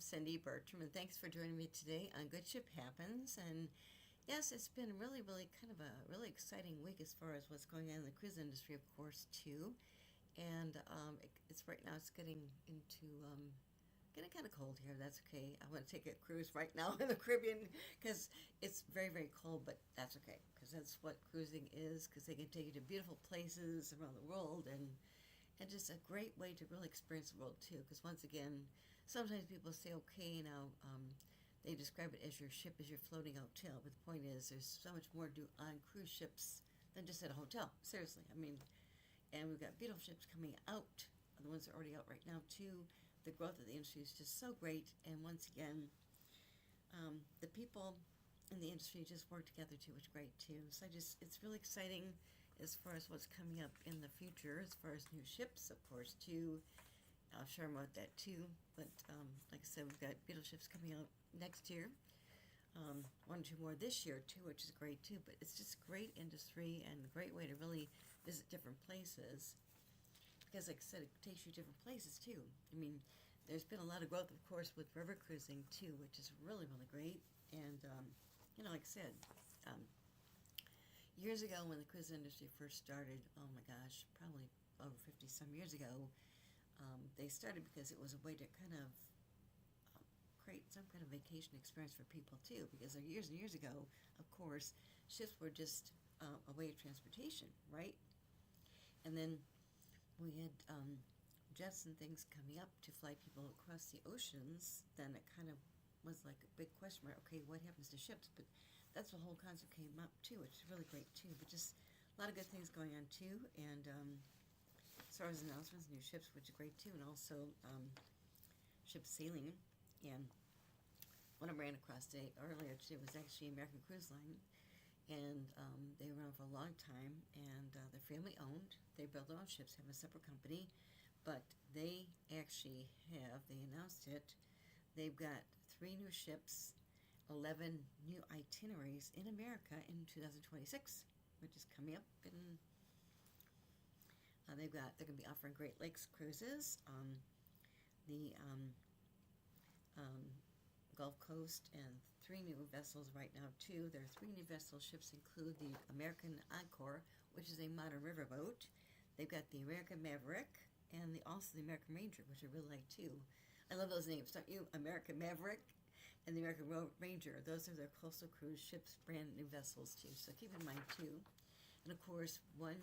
Cindy Bertram, and thanks for joining me today on Good Ship Happens. And yes, it's been really kind of a really exciting week as far as what's going on in the cruise industry, of course, too. And it's right now. It's getting into getting kind of cold here. That's okay. I want to take a cruise right now in the Caribbean because it's very cold, but that's okay because that's what cruising is. Because they can take you to beautiful places around the world and just a great way to really experience the world too. Because once again, sometimes people say, okay, now they describe it as your ship is your floating hotel, but the point is there's so much more to do on cruise ships than just at a hotel. Seriously, I mean, and we've got beautiful ships coming out. The ones that are already out right now too. The growth of the industry is just so great, and once again, the people in the industry just work together too, which is great too. So it's really exciting as far as what's coming up in the future, as far as new ships, of course, too. I'll share more about that too. But like I said, we've got beautiful ships coming out next year. One or two more this year too, which is great too. But it's just a great industry and a great way to really visit different places. Because, like I said, it takes you to different places too. I mean, there's been a lot of growth, of course, with river cruising too, which is really great. And like I said, years ago when the cruise industry first started, oh my gosh, probably over 50 some years ago, they started because it was a way to kind of create some kind of vacation experience for people too. Because years and years ago, of course, ships were just a way of transportation, right? And then we had jets and things coming up to fly people across the oceans. Then it kind of was like a big question mark. Okay, what happens to ships? But that's the whole concept came up too, which is really great too. But just a lot of good things going on too. And as far as announcements, new ships, which is great too, and also ship sailing. And one I ran across earlier today was actually American Cruise Line. And they were around for a long time, and they're family owned. They build their own ships, have a separate company, but they actually they announced it, they've got 3 new ships, 11 new itineraries in America in 2026, which is coming up. And they're going to be offering Great Lakes cruises, the Gulf Coast, and 3 new vessels right now too. Their 3 new vessel ships include the American Encore, which is a modern riverboat. They've got the American Maverick and also the American Ranger, which I really like too. I love those names, don't you? American Maverick and the American Ranger. Those are their coastal cruise ships, brand new vessels too. So keep in mind too. And of course, one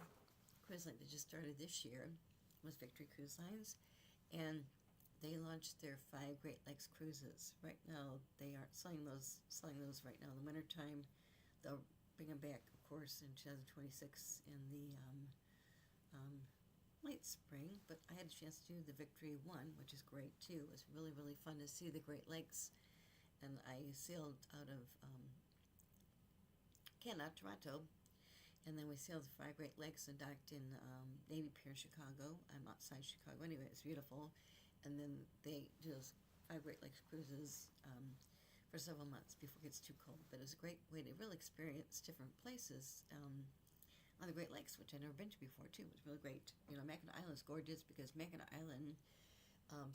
cruise line that just started this year was Victory Cruise Lines, and they launched their 5 Great Lakes cruises. Right now, they aren't selling those right now in the wintertime. They'll bring them back, of course, in 2026 in the late spring. But I had a chance to do the Victory one, which is great too. It was really fun to see the Great Lakes. And I sailed out of Canada, Toronto, and then we sailed the 5 Great Lakes and docked in Navy Pier, Chicago. I'm outside Chicago anyway. It's beautiful. And then they do those 5 Great Lakes cruises for several months before it gets too cold. But it was a great way to really experience different places on the Great Lakes, which I'd never been to before too. It was really great. Mackinac Island is gorgeous because Mackinac Island,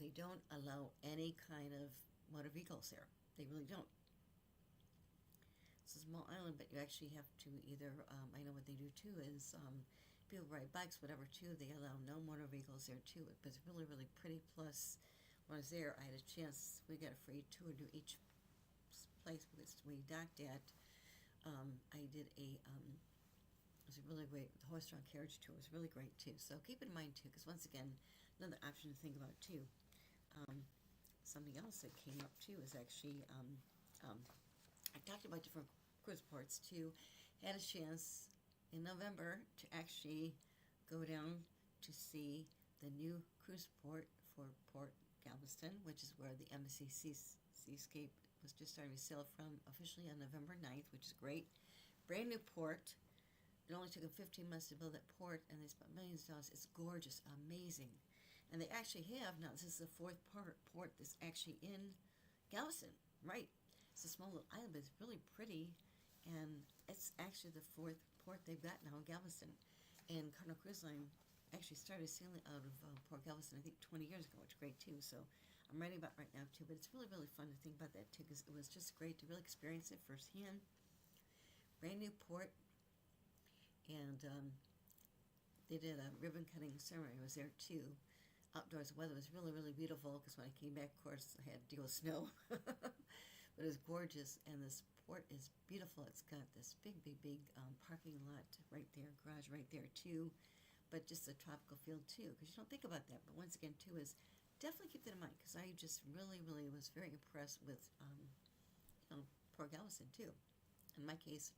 they don't allow any kind of motor vehicles there. They really don't. It's a small island, but you actually have to either, I know what they do too is people ride bikes, whatever too. They allow no motor vehicles there too. But it's really pretty. Plus, when I was there, I had a chance. We got a free tour to each place because we docked at. I did it was a really great. The horse-drawn carriage tour was really great too. So keep it in mind too, because once again, another option to think about too. Something else that came up too is actually I talked about different cruise ports too. Had a chance in November to actually go down to see the new cruise port for Port Galveston, which is where the Embassy Seascape was just starting to sail from officially on November 9th, which is great. Brand new port. It only took them 15 months to build that port, and they spent millions of dollars. It's gorgeous, amazing. And they actually have, now this is the 4th port that's actually in Galveston, right? It's a small little island, but it's really pretty, and it's actually the 4th port they've got now in Galveston. And Cardinal Cruise Line actually started sailing out of Port Galveston, I think, 20 years ago, which is great too. So I'm writing about right now too, but it's really, really fun to think about that too, because it was just great to really experience it firsthand. Brand new port, and they did a ribbon cutting ceremony. I was there too. Outdoors, the weather was really, really beautiful, because when I came back, of course, I had to deal with snow. But it was gorgeous, and this port is beautiful. It's got this big, big, big parking lot right there, garage right there too, but just a tropical feel too, because you don't think about that. But once again, too, is definitely keep that in mind, because I just really, really was very impressed with, Port Galveston too. In my case,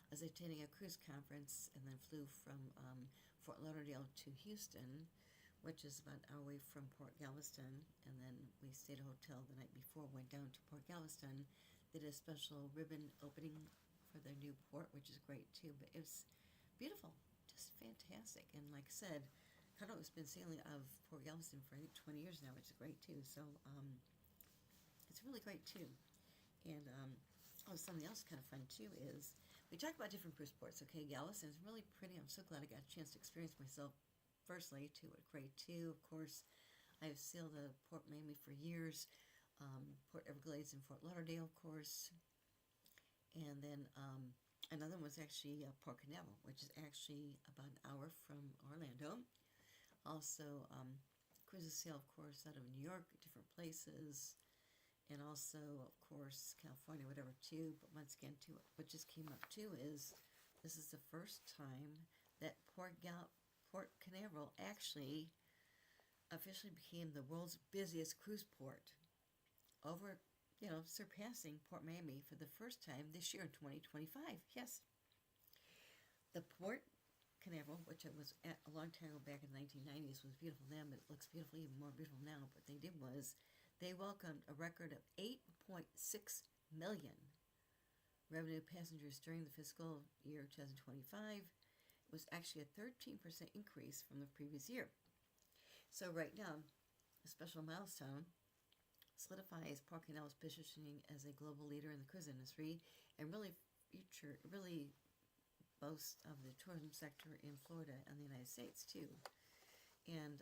I was attending a cruise conference and then flew from Fort Lauderdale to Houston, which is about an hour away from Port Galveston, and then we stayed at a hotel the night before, went down to Port Galveston. They did a special ribbon opening for their new port, which is great too, but it was beautiful, just fantastic. And like I said, Carnival's been sailing out of Port Galveston for I think 20 years now, which is great too, so it's really great too. And something else kind of fun too is, we talked about different cruise ports. Okay, Galveston is really pretty. I'm so glad I got a chance to experience myself firstly too at great too. Of course, I've sailed the Port Miami for years, Port Everglades and Fort Lauderdale, of course, and then another one was actually Port Canaveral, which is actually about an hour from Orlando. Also, cruises sail, of course, out of New York, different places, and also, of course, California, whatever too. But once again, too, what just came up too is this is the first time that Port Canaveral actually officially became the world's busiest cruise port, surpassing Port Miami for the first time this year in 2025. Yes. The Port Canaveral, which it was at a long time ago back in the 1990s, was beautiful then, but it looks beautiful, even more beautiful now. But what they did was they welcomed a record of 8.6 million revenue passengers during the fiscal year 2025. It was actually a 13% increase from the previous year. So right now, a special milestone solidifies Port Canaveral's positioning as a global leader in the cruise industry, and really boasts of the tourism sector in Florida and the United States too. And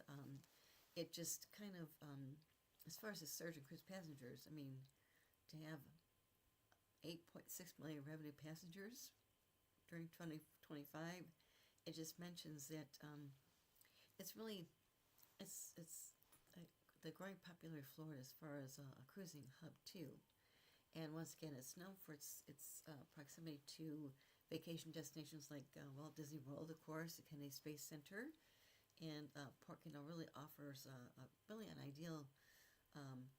it just kind of, as far as the surge in cruise passengers, I mean, to have 8.6 million revenue passengers during 2025, it just mentions that it's the growing popularity of Florida as far as a cruising hub too. And once again, it's known for its proximity to vacation destinations like Walt Disney World, of course, the Kennedy Space Center, and Port Canaveral really offers really an ideal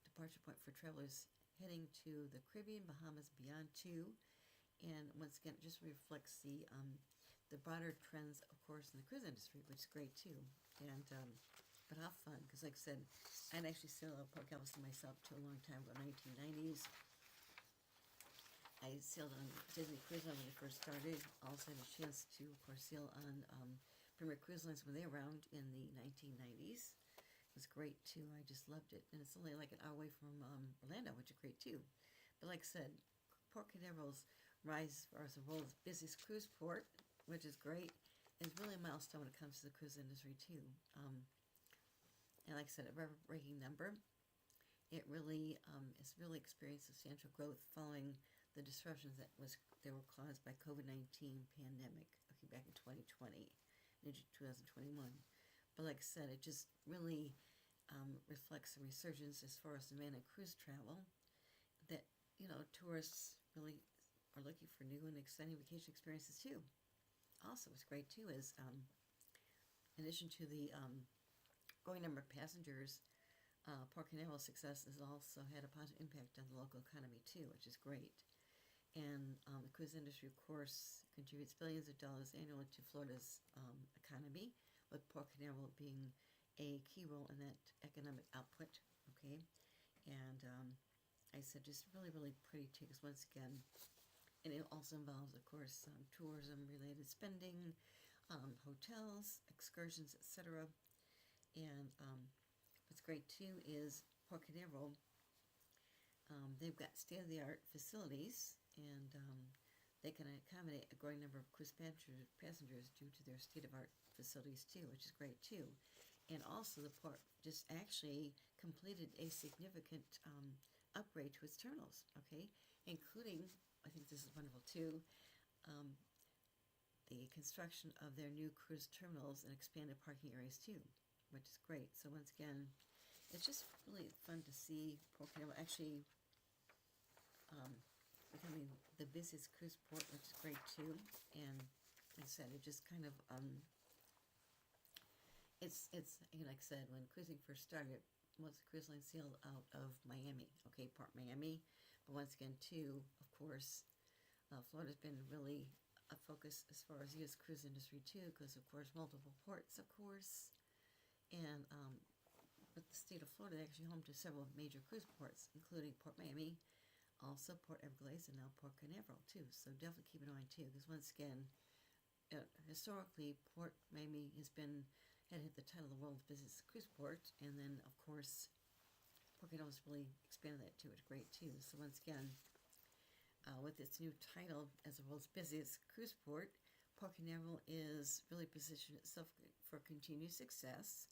departure point for travelers heading to the Caribbean, Bahamas, beyond too. And once again, it just reflects the broader trends, of course, in the cruise industry, which is great too. And but how fun, because like I said, I'd actually sailed out Port Galveston myself too a long time ago, 1990s. I sailed on Disney Cruise Line when it first started. Also had a chance to, of course, sail on Premier Cruise Lines when they were around in the 1990s. It was great too. I just loved it. And it's only like an hour away from Orlando, which is great too. But like I said, Port Canaveral's rise as the world's busiest cruise port, which is great, is really a milestone when it comes to the cruise industry too. And like I said, a record-breaking number. It really has really experienced substantial growth following the disruptions that were caused by COVID-19 pandemic, okay, back in 2020 into 2021. But like I said, it just really reflects a resurgence as far as demand in cruise travel, that tourists really are looking for new and exciting vacation experiences too. Also, what's great too is, in addition to the growing number of passengers, Port Canaveral's success has also had a positive impact on the local economy too, which is great. And the cruise industry, of course, contributes billions of dollars annually to Florida's economy, with Port Canaveral being a key role in that economic output, okay? And I said just really, really pretty too, because once again, and it also involves, of course, tourism-related spending, hotels, excursions, etc. And what's great too is Port Canaveral, they've got state-of-the-art facilities, and they can accommodate a growing number of cruise passengers due to their state-of-the-art facilities too, which is great too. And also the port just actually completed a significant upgrade to its terminals, okay, including, I think this is wonderful too, the construction of their new cruise terminals and expanded parking areas too, which is great. So once again, it's just really fun to see Port Canaveral actually becoming the busiest cruise port, which is great too. And like I said, it just kind of it's like I said, when cruising first started, most cruise lines sailed out of Miami, okay, Port Miami. But once again, too, of course, Florida's been really a focus as far as the U.S. cruise industry too, because of course multiple ports, of course, and but the state of Florida is actually home to several major cruise ports, including Port Miami, also Port Everglades, and now Port Canaveral too. So definitely keep an eye on too, because once again, historically, Port Miami had hit the title of the world's busiest cruise port, and then of course, Port Canaveral really expanded that too. It's great too. So once again, with its new title as the world's busiest cruise port, Port Canaveral is really positioned itself for continued success,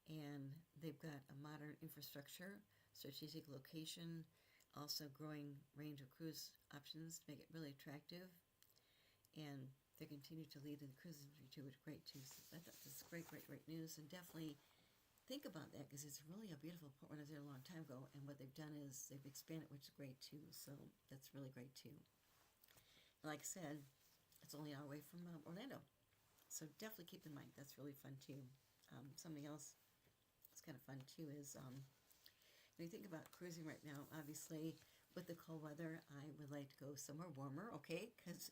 and they've got a modern infrastructure, strategic location, also growing range of cruise options to make it really attractive, and they continue to lead in the cruise industry too, which is great too. So I thought this is great news, and definitely think about that, because it's really a beautiful port. When I was there a long time ago, and what they've done is they've expanded, which is great too. So that's really great too. Like I said, it's only an hour away from Orlando, so definitely keep in mind that's really fun too. Something else that's kind of fun too is when you think about cruising right now, obviously with the cold weather, I would like to go somewhere warmer, okay? Because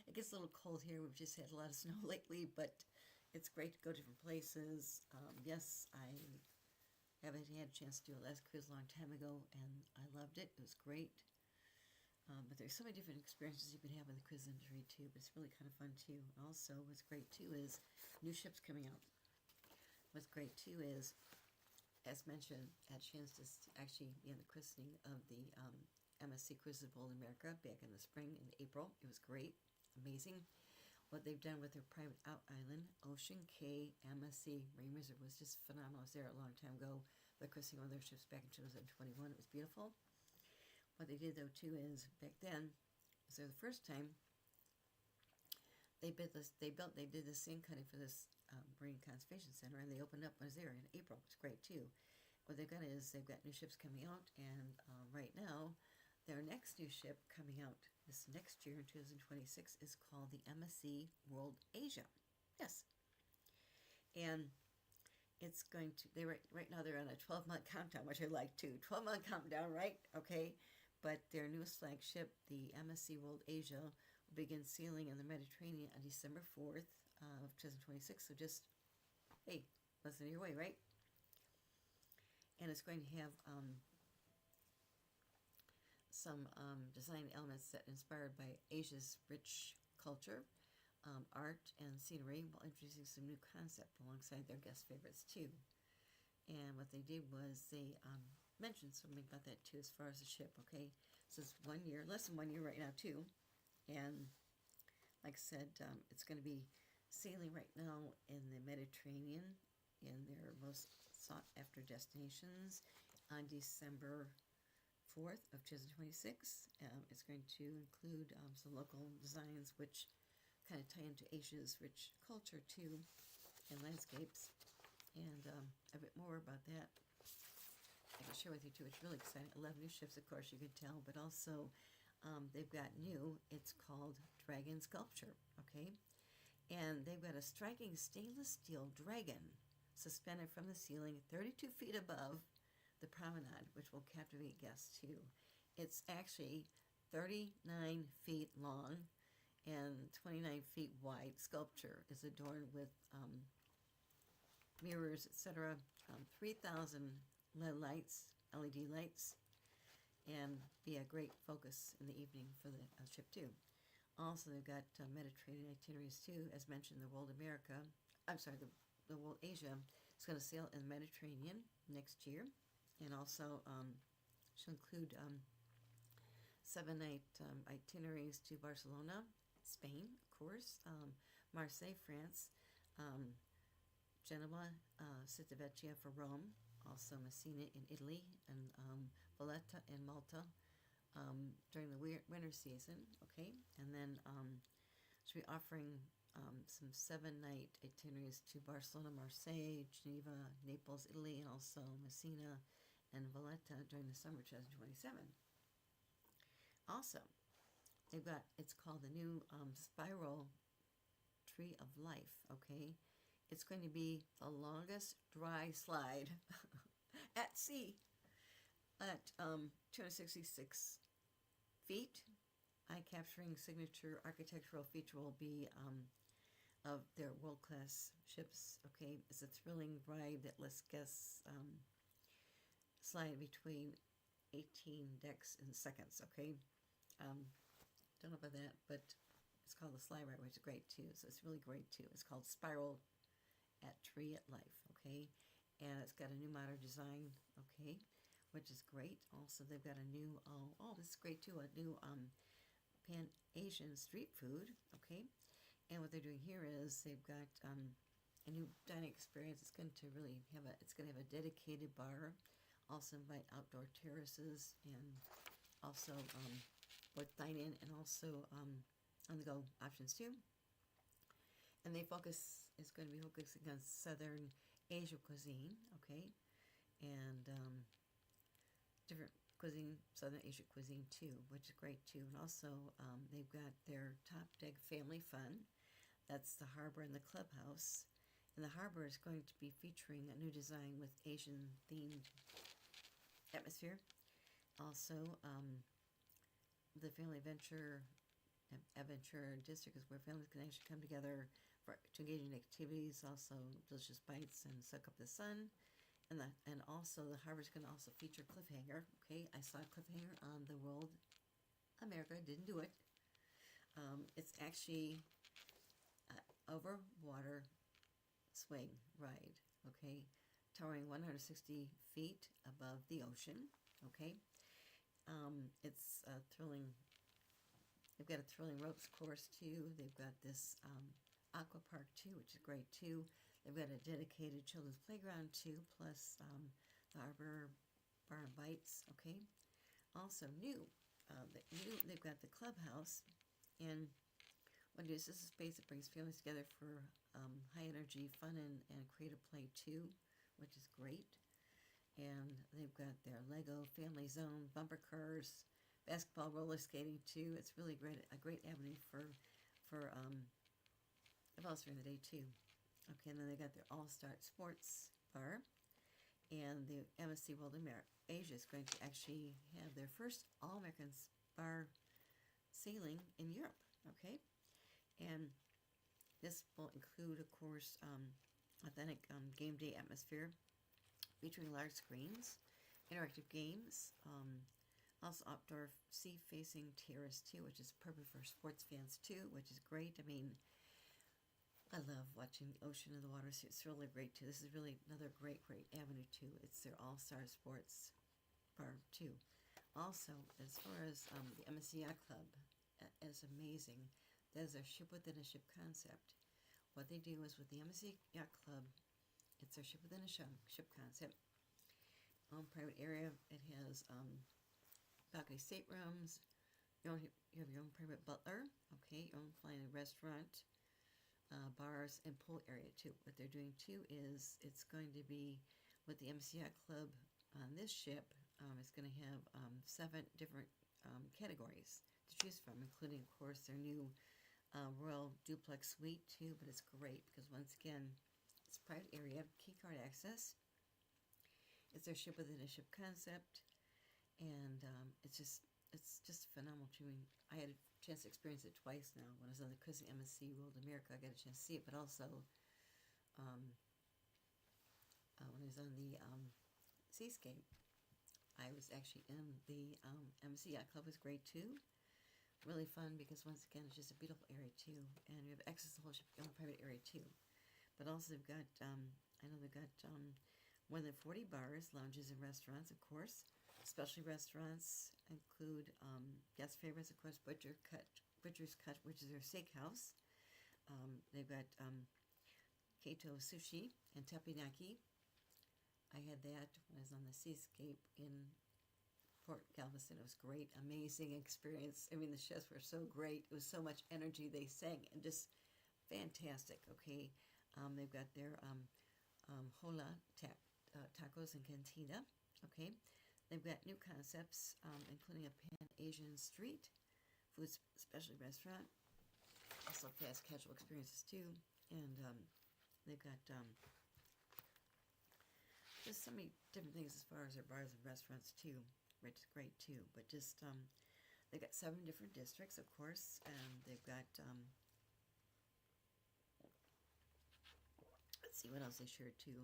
it gets a little cold here. We've just had a lot of snow lately, but it's great to go different places. Yes, I haven't had a chance to do a last cruise a long time ago, and I loved it. It was great. But there's so many different experiences you can have in the cruise industry too, but it's really kind of fun too. Also, what's great too is new ships coming out. What's great too is, as mentioned, I had a chance to actually be in the christening of the MSC Cruises of World America back in the spring, in April. It was great, amazing. What they've done with their private out island, Ocean Cay MSC Marine Resort, was just phenomenal. I was there a long time ago, the christening of their ships back in 2021. It was beautiful. What they did though too is, back then, it was there the first time, they did the scene cutting for this Marine Conservation Center, and they opened up. I was there in April. It's great too. What they've got is they've got new ships coming out, and right now, their next new ship coming out this next year in 2026 is called the MSC World Asia. Yes, and it's going to. Right now they're on a 12-month countdown, which I like too. 12-month countdown, right? Okay, but their newest flagship, the MSC World Asia, will begin sailing in the Mediterranean on December 4th of 2026. So just, hey, less than a year away, right? And it's going to have some design elements that inspired by Asia's rich culture, art, and scenery, while introducing some new concept alongside their guest favorites too. And what they did was they mentioned something about that too, as far as the ship. Okay, so it's 1 year, less than 1 year right now too, and like I said, it's going to be sailing right now in the Mediterranean in their most sought after destinations on December 4th of 2026. It's going to include some local designs which kind of tie into Asia's rich culture too, and landscapes, and a bit more about that I can share with you too. It's really exciting. 11 new ships, of course, you can tell, but also they've got new, it's called Dragon Sculpture, okay? And they've got a striking stainless steel dragon suspended from the ceiling 32 feet above the promenade, which will captivate guests too. It's actually 39 feet long and 29 feet wide. Sculpture is adorned with mirrors, etc. 3,000 LED lights, and be a great focus in the evening for the ship too. Also, they've got Mediterranean itineraries too. As mentioned, the World Asia is going to sail in the Mediterranean next year, and also she'll include 7-night itineraries to Barcelona, Spain, of course, Marseille, France, Genoa, Civitavecchia for Rome, also Messina in Italy, and Valletta in Malta during the winter season, okay? And then should be offering some 7-night itineraries to Barcelona, Marseille, Geneva, Naples, Italy, and also Messina and Valletta during the summer 2027. Also, they've got, it's called the new Spiral Tree of Life, okay? It's going to be the longest dry slide at sea at 266 feet. Eye-capturing signature architectural feature will be of their world-class ships, okay? It's a thrilling ride that lets guests slide between 18 decks in seconds, okay? Don't know about that, but it's called the Slide Ride, which is great too. So it's really great too. It's called Spiral at Tree at Life, okay? And it's got a new modern design, okay, which is great. Also, they've got a new, this is great too, a new Pan-Asian street food, okay? And what they're doing here is they've got a new dining experience. It's going to really have it's going to have a dedicated bar, also invite outdoor terraces, and also both dine-in and also on-the-go options too. And they is going to be focusing on Southern Asia cuisine, okay, and different cuisine, Southern Asia cuisine too, which is great too. And also they've got their Top Deck Family Fun. That's the harbor and the clubhouse. And the harbor is going to be featuring a new design with Asian-themed atmosphere. Also, the Family Adventure District is where families can actually come together to engage in activities, also delicious bites and soak up the sun. And also the harbor's going to also feature Cliffhanger. Okay, I saw Cliffhanger on the World America, didn't do it. It's actually over water swing ride, okay, towering 160 feet above the ocean, okay. It's thrilling. They've got a thrilling ropes course too. They've got this aqua park too, which is great too. They've got a dedicated children's playground too, plus the harbor bar and bites, okay. Also they've got the clubhouse, and what it is, this is a space that brings families together for high energy fun and creative play too, which is great. And they've got their Lego Family Zone, bumper cars, basketball, roller skating too. It's really a great avenue for adults during the day too. Okay, and then they got their All-Star Sports Bar, and the MSC World Asia is going to actually have their first All-American bar sailing in Europe, okay? And this will include, of course, authentic game day atmosphere featuring large screens, interactive games, also outdoor sea-facing terrace too, which is perfect for sports fans too, which is great. I mean, I love watching the ocean and the water, so it's really great too. This is really another great avenue too. It's their All-Star Sports Bar too. Also, as far as the MSC Yacht Club, is amazing. That is their ship within a ship concept. What they do is with the MSC Yacht Club, it's their ship within a ship concept. Private area. It has balcony staterooms. You have your own private butler. Okay, your own flying restaurant, bars, and pool area too. What they're doing too is it's going to be with the MSC Yacht Club on this ship. It's going to have 7 different categories to choose from, including, of course, their new Royal Duplex Suite too. But it's great because once again, it's a private area, key card access. It's their ship within a ship concept, and it's just phenomenal to me. I had a chance to experience it twice now. When I was on the cruise in MSC World America, I got a chance to see it, but also when I was on the Seascape, I was actually in the MSC Yacht Club. It was great too. Really fun because once again, it's just a beautiful area too, and you have access to the whole ship, your own private area too. But also they've got, I know they've got more than 40 bars, lounges, and restaurants, of course. Specialty restaurants include guest favorites, of course, Butcher's Cut, which is their steakhouse. They've got Kato Sushi and Teppanyaki. I had that when I was on the Seascape in Port Galveston. It was great, amazing experience. I mean, the chefs were so great. It was so much energy. They sang and just fantastic. Okay, they've got their Hola tacos and cantina. Okay, they've got new concepts, including a Pan-Asian street food specialty restaurant. Also fast casual experiences too, and they've got just so many different things as far as their bars and restaurants too, which is great too. But just they've got 7 different districts, of course, and they've got let's see what else they shared too.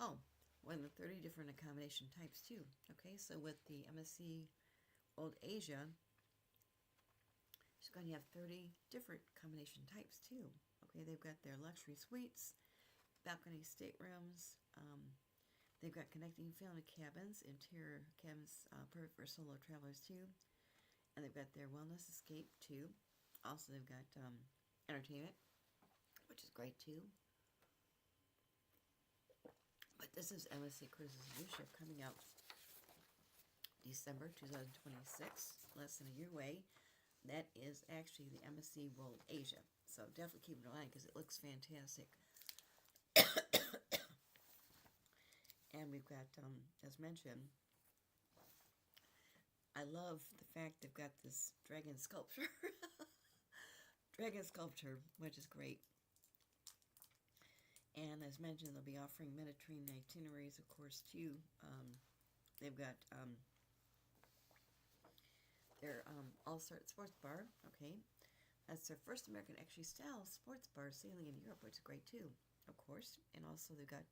Oh, more than 30 different accommodation types too. Okay, so with the MSC Old Asia, she's going to have 30 different combination types too. Okay, they've got their luxury suites, balcony staterooms. They've got connecting family cabins, interior cabins, perfect for solo travelers too. And they've got their wellness escape too. Also, they've got entertainment, which is great too. But this is MSC Cruises' new ship coming out December 2026, less than a year away. That is actually the MSC World Asia. So definitely keep it in mind because it looks fantastic. And we've got, as mentioned, I love the fact they've got this dragon sculpture. Dragon sculpture, which is great. And as mentioned, they'll be offering Mediterranean itineraries, of course, too. They've got their All-Star Sports Bar, okay. That's their first American actually style sports bar sailing in Europe, which is great too, of course. And also they've got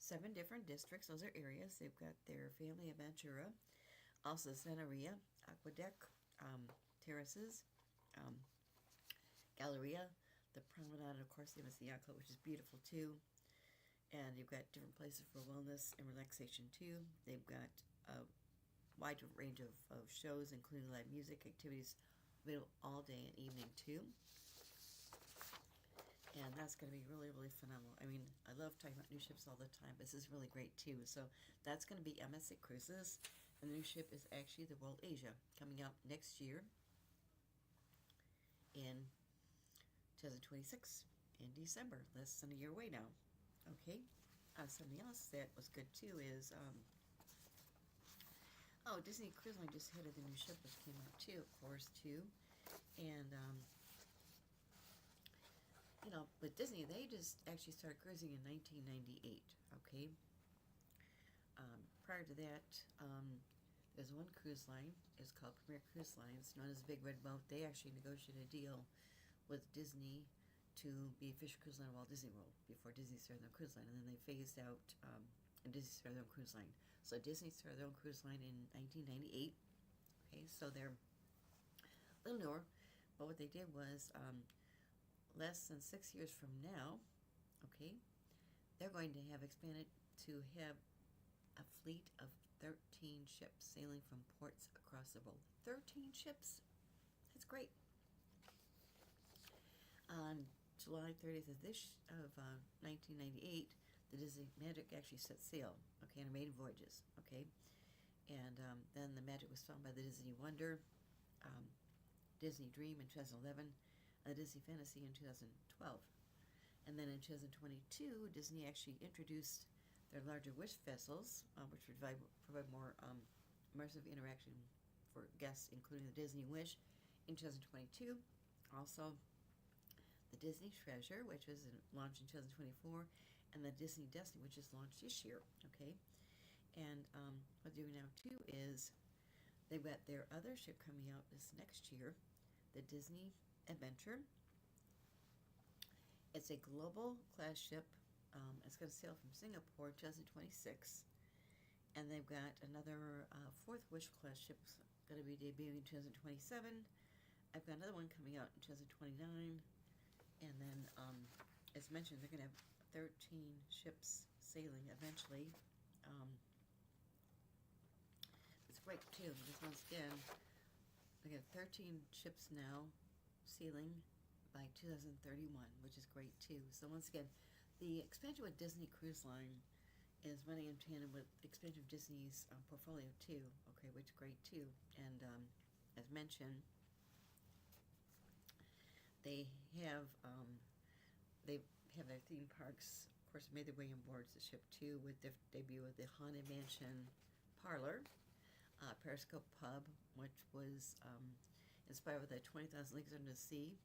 7 different districts. Those are areas. They've got their Family Aventura, also Zenaria, Aqueduct, Terraces, Galleria, the Promenade, of course, the Yacht Club, which is beautiful too. And you've got different places for wellness and relaxation too. They've got a wide range of shows, including live music, activities available all day and evening too. And that's going to be really, really phenomenal. I mean, I love talking about new ships all the time, but this is really great too. So that's going to be MSC Cruises. And the new ship is actually the World Asia, coming out next year in 2026 in December, less than a year away now. Okay, something else that was good too is Disney Cruise Line just headed the new ship, which came out too, of course, too. And but Disney, they just actually started cruising in 1998. Okay, prior to that, there's one cruise line. It's called Premier Cruise Line. It's known as Big Red Boat. They actually negotiated a deal with Disney to be official cruise line of Walt Disney World before Disney started their cruise line, and then they phased out and Disney started their own cruise line. So Disney started their own cruise line in 1998. Okay, so they're a little newer, but what they did was less than 6 years from now, okay, they're going to have expanded to have a fleet of 13 ships sailing from ports across the world. 13 ships. That's great. On July 30th of 1998, the Disney Magic actually set sail, okay, on maiden voyages, okay, and then the Magic was found by the Disney Wonder, Disney Dream in 2011, and the Disney Fantasy in 2012, and then in 2022, Disney actually introduced their larger Wish vessels, which provide more immersive interaction for guests, including the Disney Wish in 2022, also the Disney Treasure, which was launched in 2024, and the Disney Destiny, which is launched this year, okay? And what they're doing now, too, is they've got their other ship coming out this next year, the Disney Adventure. It's a global class ship. It's going to sail from Singapore 2026, and they've got another 4th Wish class ship going to be debuting in 2027. I've got another one coming out in 2029, and then, as mentioned, they're going to have 13 ships sailing eventually. It's great too, because once again, we have 13 ships now sailing by 2031, which is great too. So once again, The expansion with Disney Cruise Line is running in tandem with the expansion of Disney's portfolio too. Okay, which is great too. And as mentioned, they have they have their theme parks, of course, made their way on board the ship too, with the debut of the Haunted Mansion Parlor, Periscope Pub, which was inspired with the 20,000 Leagues Under the Sea,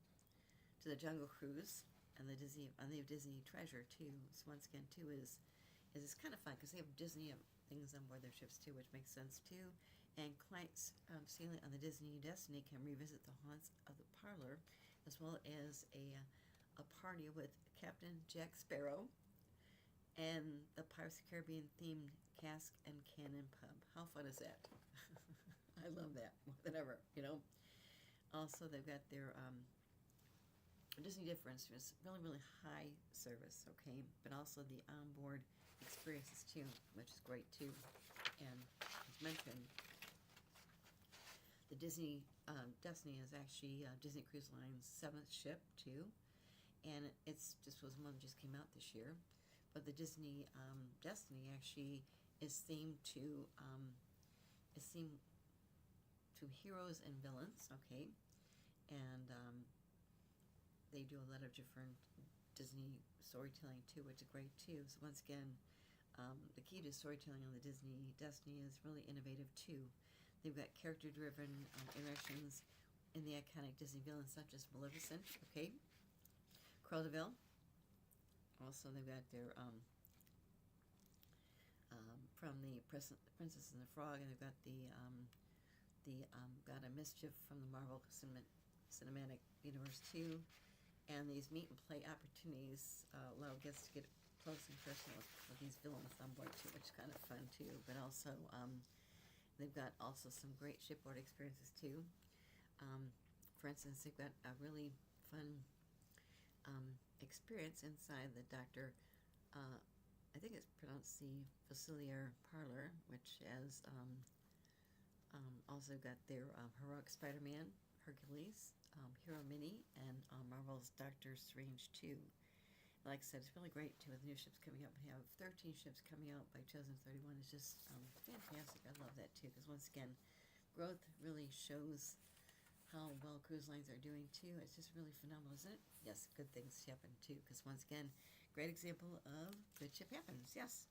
to the Jungle Cruise, and the Disney Treasure too. So once again, too is it's kind of fun because they have Disney things on board their ships too, which makes sense too. And clients sailing on the Disney Destiny can revisit the haunts of the parlor, as well as a party with Captain Jack Sparrow and the Pirates of the Caribbean themed Cask and Cannon Pub. How fun is that? I love that more than ever, you know. Also, they've got their Disney Difference, is really, really high service, okay? But also the onboard experiences too, which is great too. And as mentioned, the Disney Destiny is actually Disney Cruise Line's 7th ship too, and it's just was one that just came out this year. But the Disney Destiny actually is themed to heroes and villains, okay, and they do a lot of different Disney storytelling too, which is great too. So once again, the key to storytelling on the Disney Destiny is really innovative too. They've got character-driven interactions in the iconic Disney villains such as Maleficent, okay, Cruella de Vil. Also, they've got their from the Princess and the Frog, and they've got the God of Mischief from the Marvel Cinematic Universe too. And these meet and play opportunities allow guests to get close and personal with these villains on board too, which is kind of fun too. But also, they've got also some great shipboard experiences too. For instance, they've got a really fun experience inside the Dr. I think it's pronounced the Facilier Parlor, which has also got their Heroic Spider-Man, Hercules, Hero Mini, and Marvel's Doctor Strange 2. Like I said, it's really great too with new ships coming up. We have 13 ships coming out by 2031. It's just fantastic. I love that too, because once again, growth really shows how well cruise lines are doing too. It's just really phenomenal, isn't it? Yes, good things happen too, because once again, great example of good ship happens. Yes.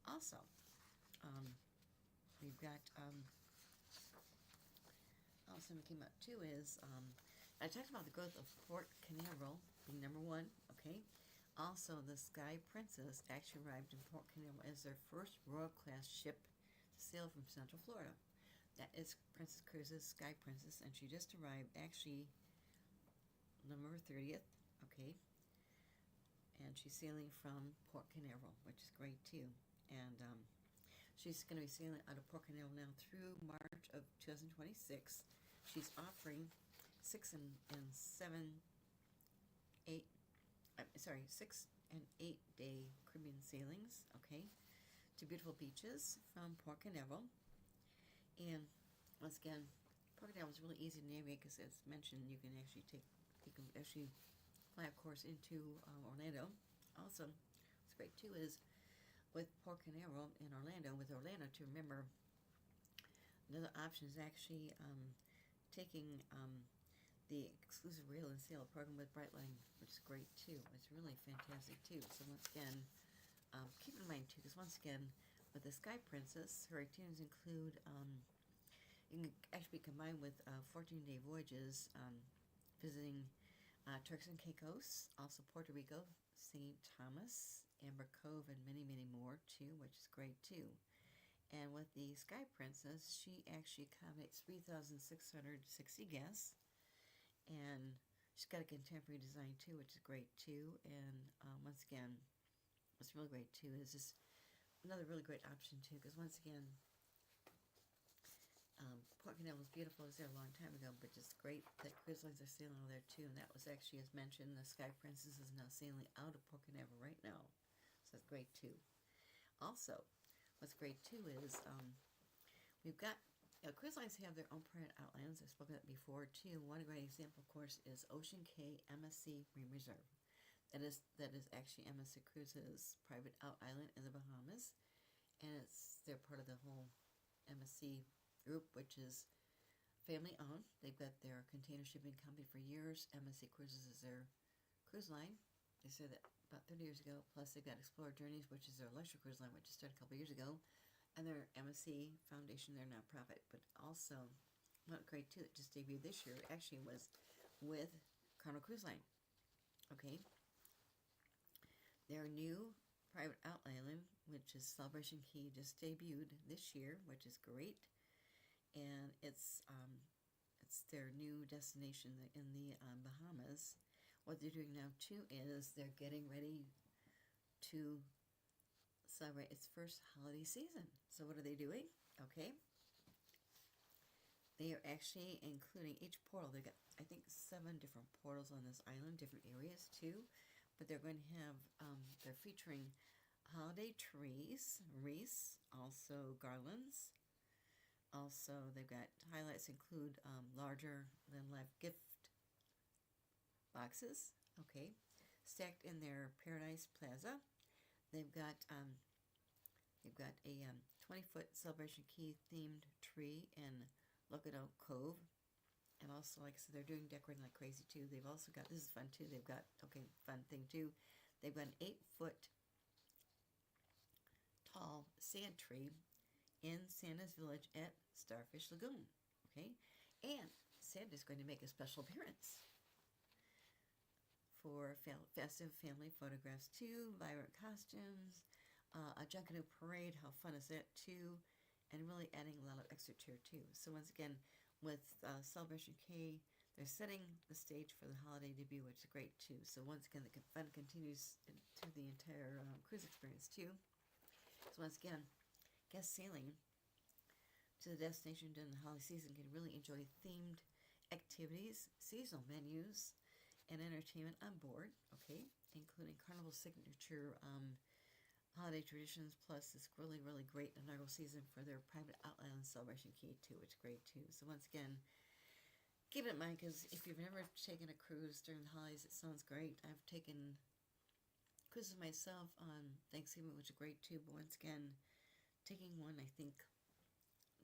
Also, we've got also what came out too is I talked about the growth of Port Canaveral being number 1. Okay. Also, the Sky Princess actually arrived in Port Canaveral as their first Royal Class ship to sail from Central Florida. That is Princess Cruises Sky Princess, and she just arrived actually November 30th, okay, and she's sailing from Port Canaveral, which is great too. And she's going to be sailing out of Port Canaveral now through March of 2026. She's offering 6 and 8 day Caribbean sailings, okay, to beautiful beaches from Port Canaveral. And once again, Port Canaveral is really easy to navigate because, as mentioned, you can actually fly, of course, into Orlando. Also, what's great too is with Port Canaveral in Orlando, to remember, another option is actually taking the exclusive rail and sail program with Brightline, which is great too. It's really fantastic too. So once again, keep in mind too, because once again, with the Sky Princess, her itineraries include it can actually be combined with 14-day voyages visiting Turks and Caicos, also Puerto Rico, St. Thomas, Amber Cove, and many, many more too, which is great too. And with the Sky Princess, she actually accommodates 3,660 guests, and she's got a contemporary design too, which is great too. And once again, what's really great too is just another really great option too, because once again, Port Canaveral is beautiful. I was there a long time ago, but just great that cruise lines are sailing over there too. And that was actually, as mentioned, the Sky Princess is now sailing out of Port Canaveral right now, so that's great too. Also, what's great too is we've got cruise lines have their own private outlets. I've spoken about before too. One great example, of course, is Ocean Cay MSC Marine Reserve. that is actually MSC Cruises' private out island in the Bahamas, and they're part of the whole MSC group, which is family owned. They've got their container shipping company for years. MSC Cruises is their cruise line. They started that about 30 years ago. Plus, they've got Explorer Journeys, which is their electric cruise line, which started a couple years ago, and their MSC Foundation, their nonprofit. But also, what great too that just debuted this year actually was with Carnival Cruise Line. Okay, their new private out island, which is Celebration Key, just debuted this year, which is great, and it's their new destination in the Bahamas. What they're doing now too is they're getting ready to celebrate its first holiday season. So what are they doing? Okay, they are actually including each portal. They've got, I think, 7 different portals on this island, different areas too. But they're going to have, they're featuring holiday trees, wreaths, also garlands. Also, they've got highlights include larger than life gift boxes, okay, stacked in their Paradise Plaza. They've got a 20-foot Celebration Key themed tree in Locato Cove, and also, like I said, they're doing decorating like crazy too. They've also got, this is fun too, they've got, okay, fun thing too, they've got an 8-foot tall sand tree in Santa's Village at Starfish Lagoon, okay, and Santa's going to make a special appearance for festive family photographs too, vibrant costumes, a Junkanoo parade. How fun is that too? And really adding a lot of extra cheer too. So once again, with Celebration Key, they're setting the stage for the holiday debut, which is great too. So once again, the fun continues through the entire cruise experience too. So once again, guests sailing to the destination during the holiday season can really enjoy themed activities, seasonal menus, and entertainment on board, okay, including Carnival's signature holiday traditions, plus this really, really great inaugural season for their private outlet Celebration Key too, which is great too. So once again, keep it in mind, because if you've never taken a cruise during the holidays, it sounds great. I've taken cruises myself on Thanksgiving, which is great too, but once again, taking one, I think,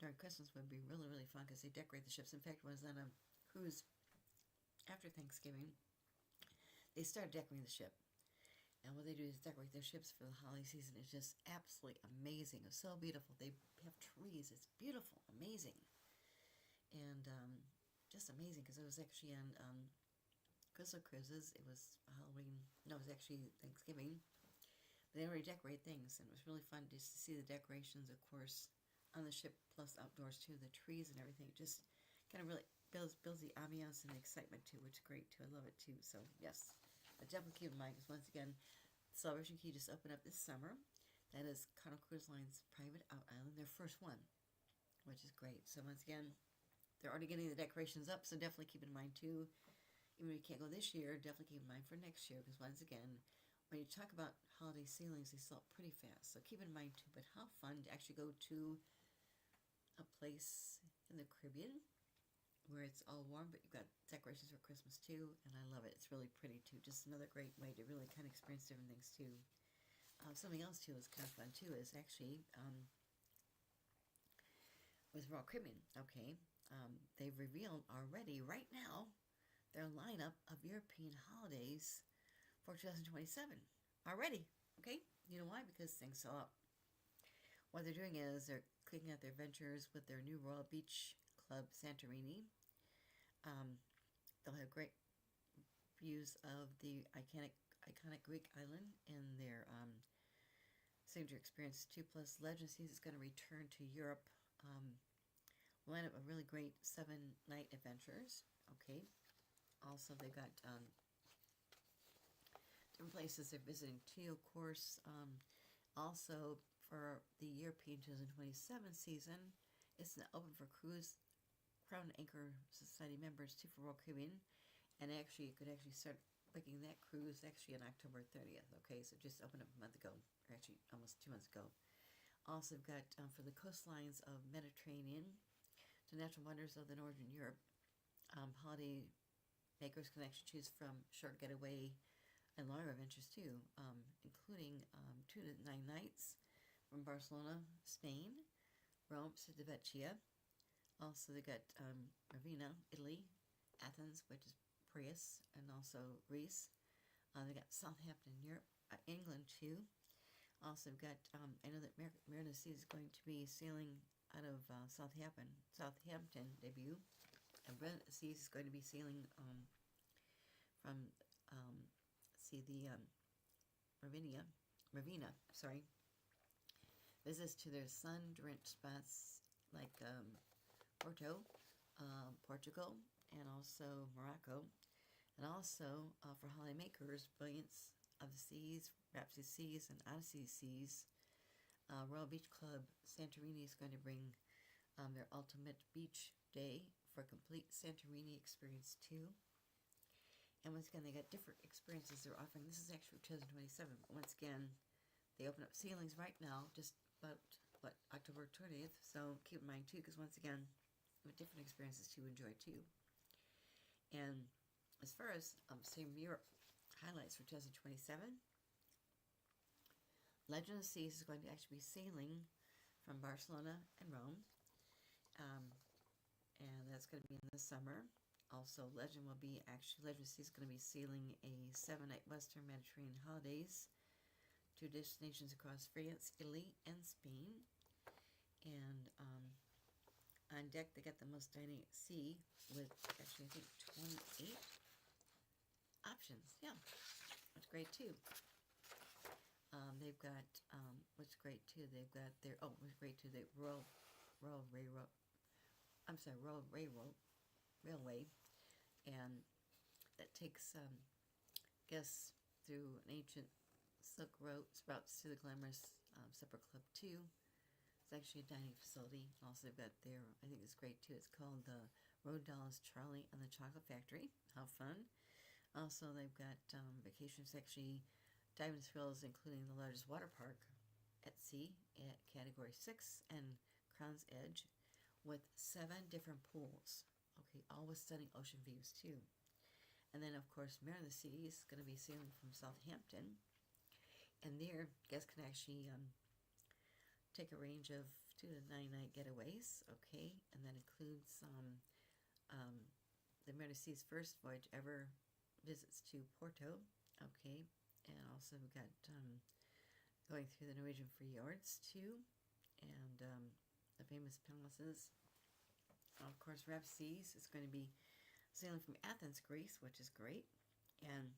during Christmas would be really, really fun, because they decorate the ships. In fact, when I was on a cruise after Thanksgiving, they started decorating the ship. And what they do is decorate their ships for the holiday season. It's just absolutely amazing. It's so beautiful. They have trees. It's beautiful, amazing. And just amazing, because I was actually on Crystal Cruises. It was Halloween. No, it was actually Thanksgiving. But they already decorate things, and it was really fun just to see the decorations, of course, on the ship, plus outdoors too, the trees and everything. It just kind of really builds the ambiance and the excitement too, which is great too. I love it too. So yes, but definitely keep in mind, because once again, Celebration Key just opened up this summer. That is Carnival Cruise Line's private out island, their first one, which is great. So once again, they're already getting the decorations up, so definitely keep in mind too. Even if you can't go this year, definitely keep in mind for next year, because once again, when you talk about holiday sailings, they sell pretty fast. So keep in mind too. But how fun to actually go to a place in the Caribbean where it's all warm, but you've got decorations for Christmas too, and I love it. It's really pretty too. Just another great way to really kind of experience different things too. Something else too is kind of fun too is actually with Royal Caribbean. Okay, they've revealed already right now their lineup of European holidays for 2027 already. Okay, you know why? Because things sell up. What they're doing is they're clicking out their ventures with their new Royal Beach Club Santorini. They'll have great views of the iconic Greek island in their signature experience too. Plus, Legend Seas is going to return to Europe. Line up a really great 7-night adventures. Okay. Also, they've got different places they're visiting too, of course. Also, for the European 2027 season, it's open for cruise Crown Anchor Society members too for Royal Caribbean, and actually you could actually start booking that cruise actually on October 30th. Okay, so just opened up a month ago, or actually almost 2 months ago. Also, we've got for the coastlines of Mediterranean to natural wonders of the Northern Europe. Holiday makers can actually choose from short getaway and longer adventures too, including 2 to 9 nights from Barcelona, Spain, Rome, Civita Vecchia. Also, they got Ravenna, Italy, Athens, which is Piraeus, and also Greece. They got Southampton, Europe, England too. Also, we've got I know that Mariner Seas is going to be sailing out of Southampton debut, and Brent Seas is going to be sailing from Ravenna, sorry, visits to their sun-drenched spots like Porto, Portugal, and also Morocco. And also, for holidaymakers, Brilliance of the Seas, Rhapsody Seas, and Odyssey Seas, Royal Beach Club Santorini is going to bring their ultimate beach day for a complete Santorini experience too. And once again, they got different experiences they're offering. This is actually 2027, but once again, they open up sailings right now, just about, October 20th. So keep in mind too, because once again, with different experiences to enjoy too. And as far as Same Europe highlights for 2027, Legend of the Seas is going to actually be sailing from Barcelona and Rome, and that's going to be in the summer. Also, Legend of the Seas is going to be sailing a 7-night Western Mediterranean holidays to destinations across France, Italy, and Spain. And on deck, they got the most dynamic sea with actually, I think, 28 options. Yeah, that's great too. They've got what's great too. They've got their what's great too. The Royal Railway, and that takes guests through an ancient silk routes to the glamorous Supper Club too. It's actually a dining facility. Also, they've got their, I think it's great too. It's called the Roald Charlie and the Chocolate Factory. How fun! Also, they've got vacations, actually diving thrills, including the largest water park at sea at Category 6 and Crown's Edge, with 7 different pools. Okay, all with stunning ocean views too. And then, of course, Mariner of the Seas is going to be sailing from Southampton, and there, guests can actually take a range of 2 to 9 night getaways. Okay, and that includes the Mariner of the Seas' first voyage ever visits to Porto. Okay, and also we've got going through the Norwegian fjords too, and the famous palaces. Of course, Rhapsody Seas is going to be sailing from Athens, Greece, which is great, and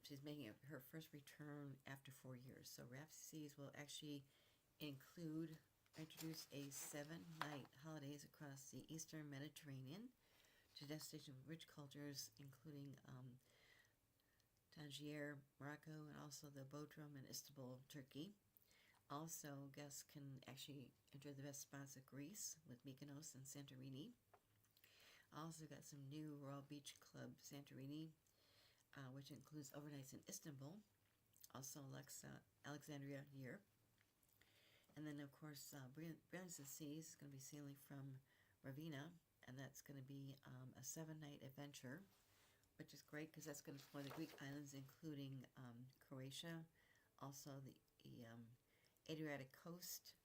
she's making her first return after 4 years. So Rhapsody Seas will actually introduce a 7-night holidays across the Eastern Mediterranean to destinations with rich cultures, including Tangier, Morocco, and also the Bodrum and Istanbul, Turkey. Also, guests can actually enjoy the best spots of Greece with Mykonos and Santorini. Also got some new Royal Beach Club Santorini, which includes overnights in Istanbul, also Alexandria, Europe. And then, of course, Brilliance of the Seas is going to be sailing from Ravenna, and that's going to be a 7-night adventure, which is great because that's going to explore the Greek islands, including Croatia, also the Adriatic coast,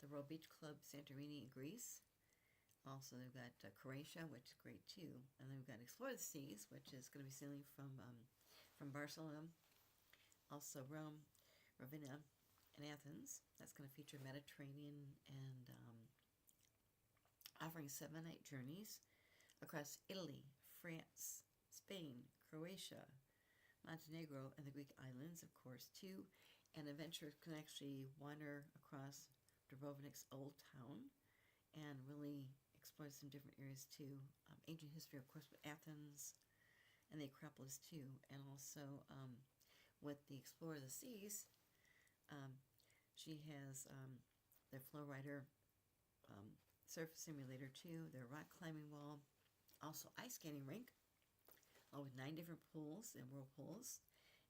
the Royal Beach Club Santorini in Greece. Also, they've got Croatia, which is great too, and then we've got Explore the Seas, which is going to be sailing from Barcelona, also Rome, Ravenna, and Athens. That's going to feature Mediterranean and offering 7-night journeys across Italy, France, Spain, Croatia, Montenegro, and the Greek islands, of course, too. And adventurers can actually wander across Dubrovnik's old town and really explore some different areas too. Ancient history, of course, with Athens and the Acropolis too. And also with the Explorer of the Seas, she has their Flow Rider surf simulator too, their rock climbing wall, also ice skating rink, with 9 different pools and whirlpools,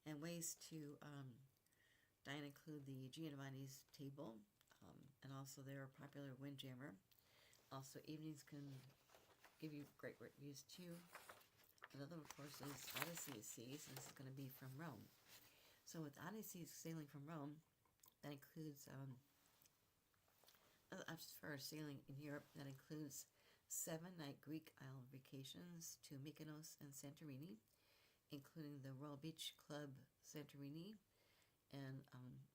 and ways to dine include the Giovanni's table, and also their popular Windjammer. Also, evenings can give you great views too. Another, of course, is Odyssey Seas, and this is going to be from Rome. So with Odyssey sailing from Rome, that includes for sailing in Europe, that includes 7-night Greek island vacations to Mykonos and Santorini, including the Royal Beach Club Santorini and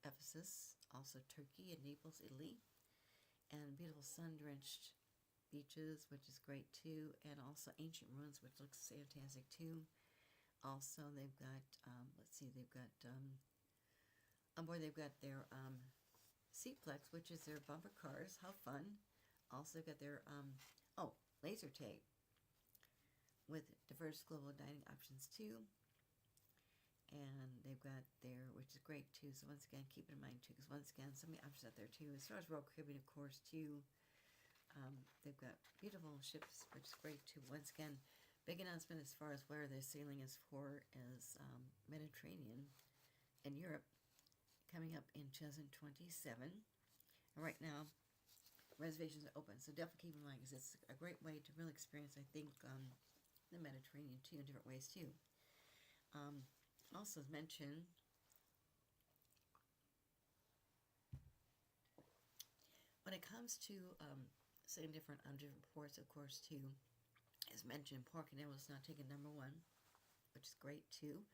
Ephesus, also Turkey and Naples, Italy, and beautiful sun-drenched beaches, which is great too, and also ancient ruins, which looks fantastic too. Also, they've got, on board they've got their Seatplex, which is their bumper cars. How fun. Also, they've got their, laser tag with diverse global dining options too. And they've got their, which is great too. So once again, keep in mind too, because once again, so many options out there too. As far as Royal Caribbean, of course, too, they've got beautiful ships, which is great too. Once again, big announcement as far as where they're sailing is for is Mediterranean and Europe, coming up in 2027. And right now, reservations are open, so definitely keep in mind, because it's a great way to really experience, I think, the Mediterranean too, in different ways too. Also, as mentioned, when it comes to saying different ports, of course, too, as mentioned, Port Canaveral is now taking number 1, which is great too.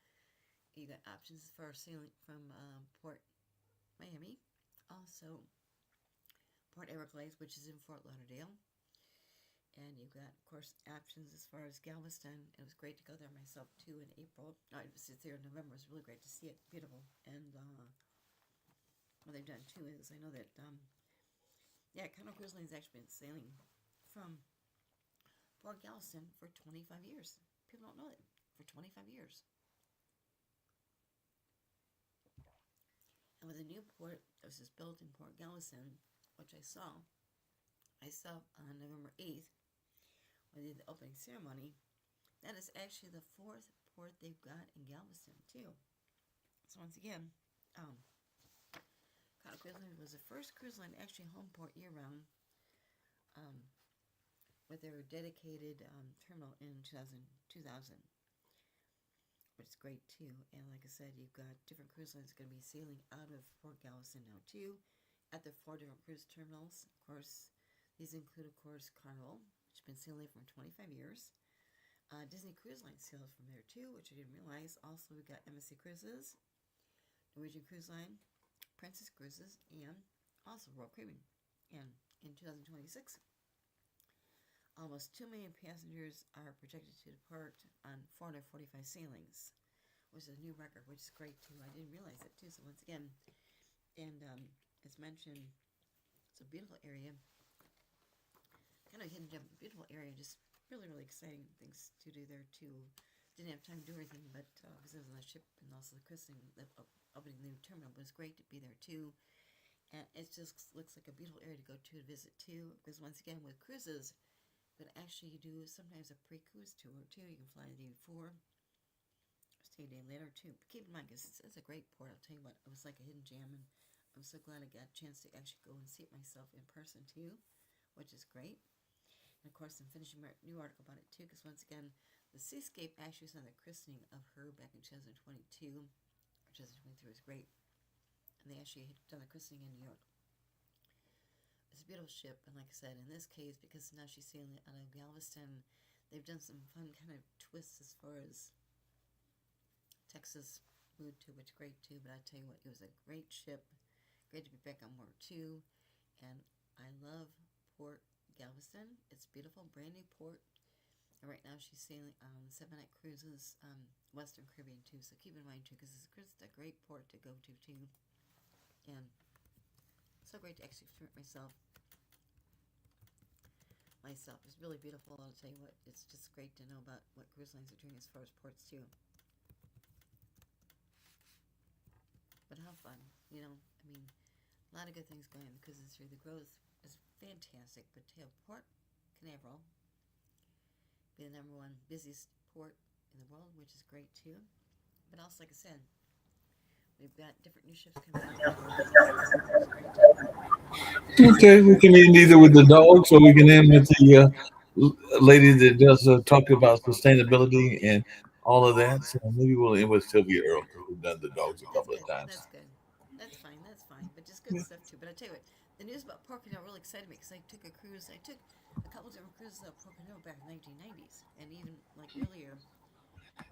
You got options for sailing from Port Miami, also Port Everglades, which is in Fort Lauderdale. And you've got, of course, options as far as Galveston. It was great to go there myself, too, in April. No, I was there in November. It was really great to see it. Beautiful. And what they've done, too, is I know that, Carnival Cruise Line has actually been sailing from Port Galveston for 25 years. People don't know that. For 25 years. And with a new port that was just built in Port Galveston, which I saw on November 8th, when they did the opening ceremony, that is actually the 4th port they've got in Galveston, too. So once again, Carnival Cruise Line was the first cruise line actually home port year-round, with their dedicated terminal in 2000, which is great, too. And like I said, you've got different cruise lines going to be sailing out of Port Galveston now, too, at their 4 different cruise terminals. Of course, these include, of course, Carnival, which has been sailing for 25 years. Disney Cruise Line sails from there, too, which I didn't realize. Also, we've got MSC Cruises, Norwegian Cruise Line, Princess Cruises, and also Royal Caribbean. And in 2026, almost 2 million passengers are projected to depart on 445 sailings, which is a new record, which is great, too. I didn't realize that, too. So once again, and as mentioned, it's a beautiful area. Kind of hidden gem, beautiful area, just really, really exciting things to do there, too. Didn't have time to do everything, but because I was on the ship and also the christening, opening the new terminal, but it's great to be there, too. And it just looks like a beautiful area to go to visit, too, because once again, with cruises, but actually you do sometimes a pre-cruise tour, too. You can fly the day before, stay a day later, too. But keep in mind, because it's a great port, I'll tell you what, it was like a hidden gem, and I'm so glad I got a chance to actually go and see it myself in person, too, which is great. And of course, I'm finishing my new article about it, too, because once again, the Seascape actually was on the christening of her back in 2022, or 2023 was great. And they actually had done the christening in New York. It's a beautiful ship, and like I said, in this case, because now she's sailing out of Galveston, they've done some fun kind of twists as far as Texas mood to, which is great too. But I tell you what, it was a great ship. Great to be back on board too. And I love Port Galveston. It's beautiful, brand new port. And right now she's sailing on 7-night cruises, Western Caribbean too. So keep in mind too, because it's a great port to go to too. And so great to actually experience myself. It's really beautiful. I'll tell you what, it's just great to know about what cruise lines are doing as far as ports too. But how fun, you know, I mean, a lot of good things going on in the cruise industry. The growth is fantastic, but to have Port Canaveral be the number 1 busiest port in the world, which is great too. But also, like I said, we've got different new ships coming out. Okay, we can end either with the dog, so we can end with the lady that does talk about sustainability and all of that. So maybe we'll end with Sylvia Earle because we've done the dogs a That's couple of good. times. That's good. That's fine. That's fine. But just good stuff too. But I tell you what, the news about Pocono really excited me because I took a cruise. I took a couple different cruises up Pocono back in the 1990s, and even like earlier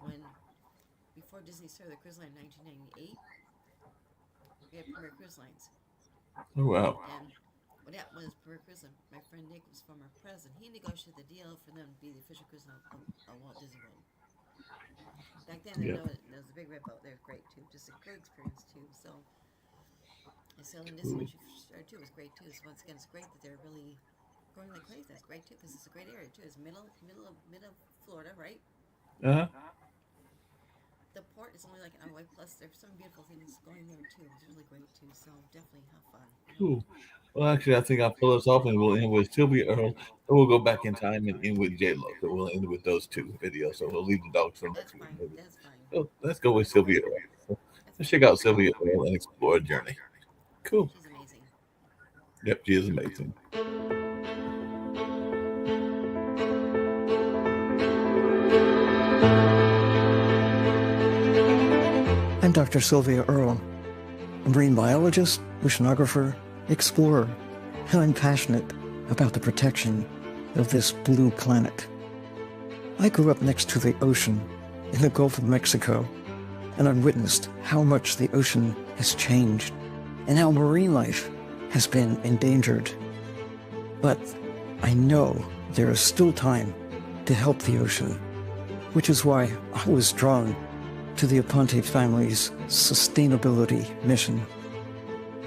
when before Disney started the cruise line in 1998, we had Premier Cruise Lines, Oh, wow. and what happened was Premier Cruise Line. My friend Nick was former president. He negotiated the deal for them to be the official cruise line of Walt Disney World. Back then, Yeah. there was a big red boat. They were great too, just a great experience too. So I sailed in Disney when she started too. It was great too. So once again, it's great that they're really growing like crazy. That's great too because it's a great area too. It's middle of Florida, right? Uh-huh. The port is only like an hour away. Plus, there's some beautiful things going there too. It's really great too. So definitely have fun. Cool. Well, actually, I think I'll pull us off and we'll end with Sylvia Earle. Then we'll go back in time and end with J Lo. So we'll end with those two videos. So we'll leave the dogs for That's next week, fine. maybe. That's fine. So let's go with Sylvia Earle. So That's let's fine. check out Sylvia Earle and explore a journey. Cool. She's amazing. Yep, she is amazing. I'm Dr. Sylvia Earle, a marine biologist, oceanographer, explorer, and I'm passionate about the protection of this blue planet. I grew up next to the ocean in the Gulf of Mexico, and I've witnessed how much the ocean has changed and how marine life has been endangered. But I know there is still time to help the ocean, which is why I was drawn to the Aponte family's sustainability mission.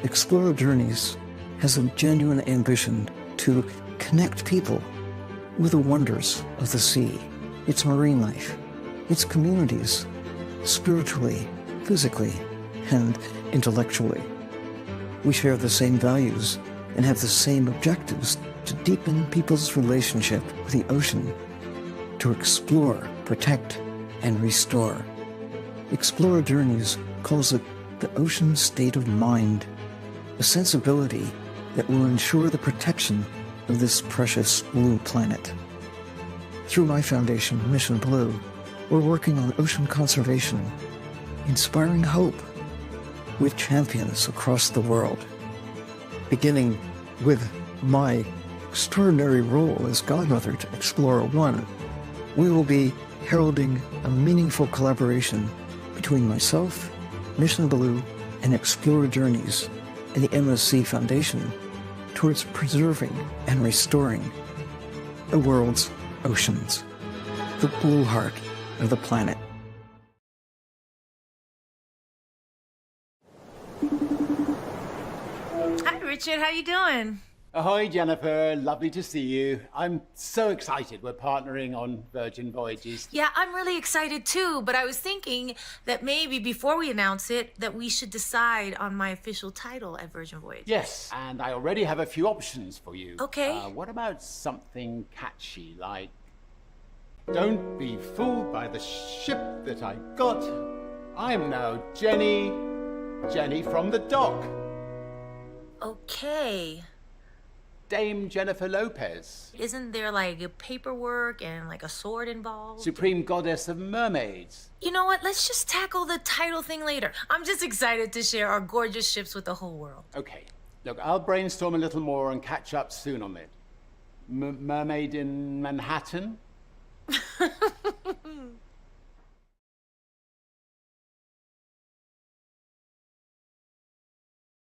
Explorer Journeys has a genuine ambition to connect people with the wonders of the sea, its marine life, its communities, spiritually, physically, and intellectually. We share the same values and have the same objectives to deepen people's relationship with the ocean, to explore, protect, and restore. Explorer Journeys calls it the ocean state of mind, a sensibility that will ensure the protection of this precious blue planet. Through my foundation, Mission Blue, we're working on ocean conservation, inspiring hope with champions across the world. Beginning with my extraordinary role as godmother to Explorer One, we will be heralding a meaningful collaboration between myself, Mission Blue, and Explorer Journeys and the MSC Foundation towards preserving and restoring the world's oceans, the blue heart of the planet. Hi, Richard. How you doing? Ahoy, Jennifer. Lovely to see you. I'm so excited we're partnering on Virgin Voyages. Yeah, I'm really excited too, but I was thinking that maybe before we announce it, that we should decide on my official title at Virgin Voyages. Yes, and I already have a few options for you. Okay. What about something catchy like... Don't be fooled by the ship that I got. I'm now Jenny from the dock. Okay. Dame Jennifer Lopez, Isn't there like a paperwork and like a sword involved? Supreme Goddess of Mermaids. You know what? Let's just tackle the title thing later. I'm just excited to share our gorgeous ships with the whole world. Okay, look, I'll brainstorm a little more and catch up soon on it. Mermaid in Manhattan?